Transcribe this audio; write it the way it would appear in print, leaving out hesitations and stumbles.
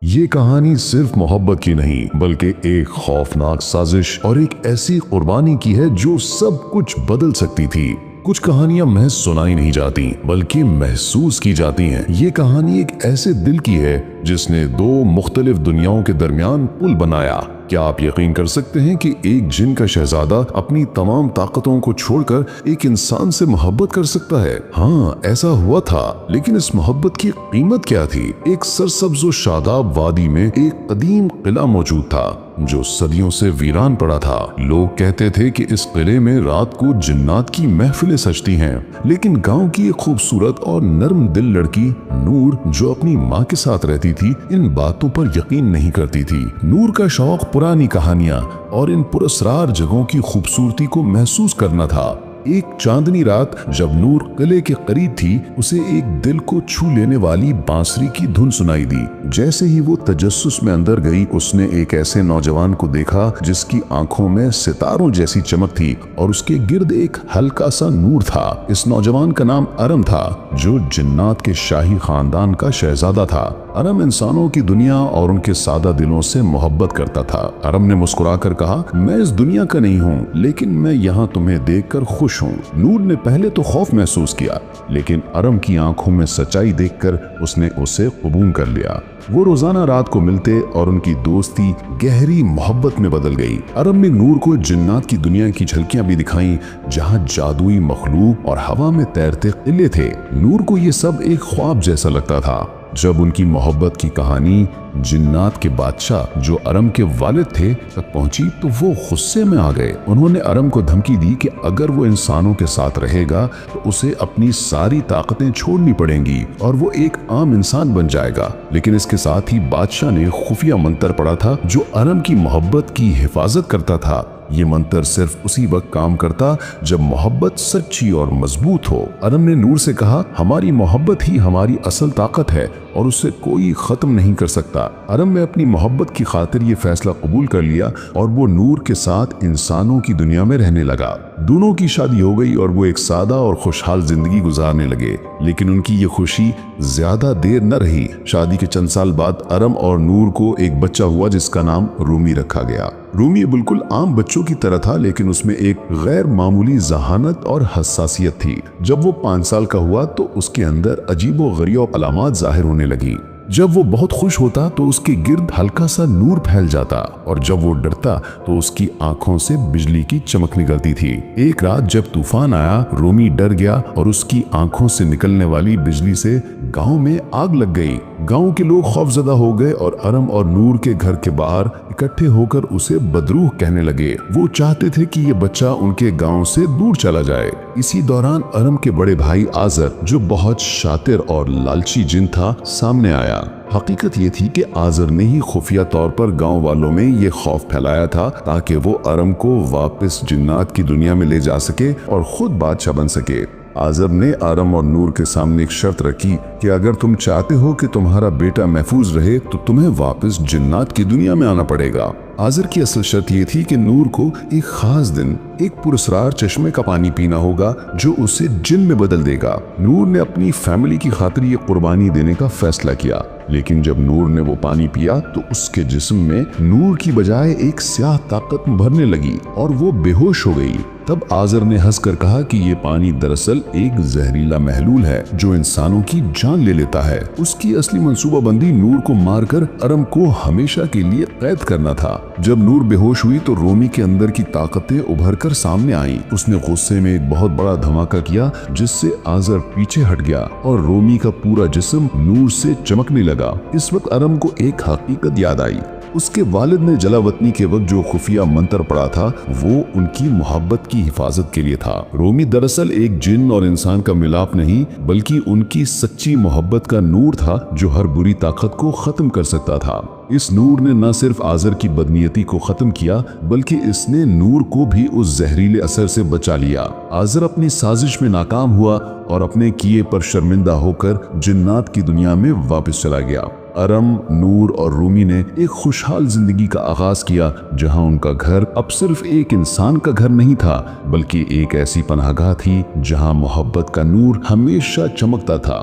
یہ کہانی صرف محبت کی نہیں بلکہ ایک خوفناک سازش اور ایک ایسی قربانی کی ہے جو سب کچھ بدل سکتی تھی۔ کچھ کہانیاں محض سنائی نہیں جاتی بلکہ محسوس کی جاتی ہیں۔ یہ کہانی ایک ایسے دل کی ہے جس نے دو مختلف دنیاؤں کے درمیان پل بنایا۔ کیا آپ یقین کر سکتے ہیں کہ ایک جن کا شہزادہ اپنی تمام طاقتوں کو چھوڑ کر ایک انسان سے محبت کر سکتا ہے؟ ہاں، ایسا ہوا تھا، لیکن اس محبت کی قیمت کیا تھی؟ ایک سرسبز و شاداب وادی میں ایک قدیم قلعہ موجود تھا جو صدیوں سے ویران پڑا تھا۔ لوگ کہتے تھے کہ اس قلعے میں رات کو جنات کی محفلیں سجتی ہیں، لیکن گاؤں کی ایک خوبصورت اور نرم دل لڑکی نور جو اپنی ماں کے ساتھ رہتی تھی ان باتوں پر یقین نہیں کرتی تھی۔ نور کا شوق پرانی کہانیاں اور ان پراسرار جگہوں کی خوبصورتی کو محسوس کرنا تھا۔ ایک چاندنی رات جب نور قلعے کے قریب تھی، اسے ایک دل کو چھو لینے والی بانسری کی دھن سنائی دی۔ جیسے ہی وہ تجسس میں اندر گئی، اس نے ایک ایسے نوجوان کو دیکھا جس کی آنکھوں میں ستاروں جیسی چمک تھی اور اس کے گرد ایک ہلکا سا نور تھا۔ اس نوجوان کا نام ارم تھا جو جنات کے شاہی خاندان کا شہزادہ تھا۔ ارم انسانوں کی دنیا اور ان کے سادہ دلوں سے محبت کرتا تھا۔ ارم نے مسکرا کر کہا، میں اس دنیا کا نہیں ہوں، لیکن میں یہاں تمہیں دیکھ کر خوش ہوں۔ نور نے پہلے تو خوف محسوس کیا، لیکن ارم کی آنکھوں میں سچائی دیکھ کر اس نے اسے قبول کر لیا۔ وہ روزانہ رات کو ملتے اور ان کی دوستی گہری محبت میں بدل گئی۔ ارم نے نور کو جنات کی دنیا کی جھلکیاں بھی دکھائیں جہاں جادوئی مخلوق اور ہوا میں تیرتے قلعے تھے۔ نور کو یہ سب ایک خواب جیسا لگتا تھا۔ جب ان کی محبت کی کہانی جنات کے بادشاہ جو ارم کے والد تھے تک پہنچی تو وہ غصے میں آ گئے۔ انہوں نے ارم کو دھمکی دی کہ اگر وہ انسانوں کے ساتھ رہے گا تو اسے اپنی ساری طاقتیں چھوڑنی پڑیں گی اور وہ ایک عام انسان بن جائے گا۔ لیکن اس کے ساتھ ہی بادشاہ نے خفیہ منتر پڑا تھا جو ارم کی محبت کی حفاظت کرتا تھا۔ یہ منتر صرف اسی وقت کام کرتا جب محبت سچی اور مضبوط ہو۔ ارم نے نور سے کہا، ہماری محبت ہی ہماری اصل طاقت ہے اور اسے کوئی ختم نہیں کر سکتا۔ ارم نے اپنی محبت کی خاطر یہ فیصلہ قبول کر لیا اور وہ نور کے ساتھ انسانوں کی دنیا میں رہنے لگا۔ دونوں کی شادی ہو گئی اور وہ ایک سادہ اور خوشحال زندگی گزارنے لگے، لیکن ان کی یہ خوشی زیادہ دیر نہ رہی۔ شادی کے چند سال بعد ارم اور نور کو ایک بچہ ہوا جس کا نام رومی رکھا گیا۔ رومی بالکل عام بچوں کی طرح تھا، لیکن اس میں ایک غیر معمولی ذہانت اور حساسیت تھی۔ جب وہ 5 سال کا ہوا تو اس کے اندر عجیب و غریب علامات ظاہر ہونے لگی۔ جب وہ بہت خوش ہوتا تو اس کے گرد ہلکا سا نور پھیل جاتا اور جب وہ ڈرتا تو اس کی آنکھوں سے بجلی کی چمک نکلتی تھی۔ ایک رات جب طوفان آیا، رومی ڈر گیا اور اس کی آنکھوں سے نکلنے والی بجلی سے گاؤں میں آگ لگ گئی۔ گاؤں کے لوگ خوفزدہ ہو گئے اور ارم اور نور کے گھر کے باہر اکٹھے ہو کر اسے بدروح کہنے لگے۔ وہ چاہتے تھے کہ یہ بچہ ان کے گاؤں سے دور چلا جائے۔ اسی دوران ارم کے بڑے بھائی آزر جو بہت شاطر اور لالچی جن تھا سامنے آیا۔ حقیقت یہ تھی کہ آزر نے ہی خفیہ طور پر گاؤں والوں میں یہ خوف پھیلایا تھا تاکہ وہ ارم کو واپس جنات کی دنیا میں لے جا سکے اور خود بادشاہ بن سکے۔ آزر نے ارم اور نور کے سامنے ایک شرط رکھی کہ اگر تم چاہتے ہو کہ تمہارا بیٹا محفوظ رہے تو تمہیں واپس جنات کی دنیا میں آنا پڑے گا۔ آزر کی اصل شرط یہ تھی کہ نور کو ایک خاص دن ایک پراسرار چشمے کا پانی پینا ہوگا جو اسے جن میں بدل دے گا۔ نور نے اپنی فیملی کی خاطر یہ قربانی دینے کا فیصلہ کیا، لیکن جب نور نے وہ پانی پیا تو اس کے جسم میں نور کی بجائے ایک سیاہ طاقت بھرنے لگی اور وہ بے ہوش ہو گئی۔ تب آزر نے ہنس کر کہا کہ یہ پانی دراصل ایک زہریلا محلول ہے جو انسانوں کی جان لے لیتا ہے۔ اس کی اصلی منصوبہ بندی نور کو مار کر ارم کو ہمیشہ کے لیے قید کرنا تھا۔ جب نور بے ہوش ہوئی تو رومی کے اندر کی طاقتیں ابھر کر سامنے آئیں۔ اس نے غصے میں ایک بہت بڑا دھماکہ کیا جس سے آزر پیچھے ہٹ گیا اور رومی کا پورا جسم نور سے چمکنے لگا۔ اس وقت ارم کو ایک حقیقت یاد آئی۔ اس کے والد نے جلاوطنی کے وقت جو خفیہ منتر پڑا تھا وہ ان کی محبت کی حفاظت کے لیے تھا۔ رومی دراصل ایک جن اور انسان کا ملاپ نہیں بلکہ ان کی سچی محبت کا نور تھا جو ہر بری طاقت کو ختم کر سکتا تھا۔ اس نور نے نہ صرف آزر کی بدنیتی کو ختم کیا بلکہ اس نے نور کو بھی اس زہریلے اثر سے بچا لیا۔ آزر اپنی سازش میں ناکام ہوا اور اپنے کیے پر شرمندہ ہو کر جنات کی دنیا میں واپس چلا گیا۔ ارم، نور اور رومی نے ایک خوشحال زندگی کا آغاز کیا جہاں ان کا گھر اب صرف ایک انسان کا گھر نہیں تھا بلکہ ایک ایسی پناہ گاہ تھی جہاں محبت کا نور ہمیشہ چمکتا تھا۔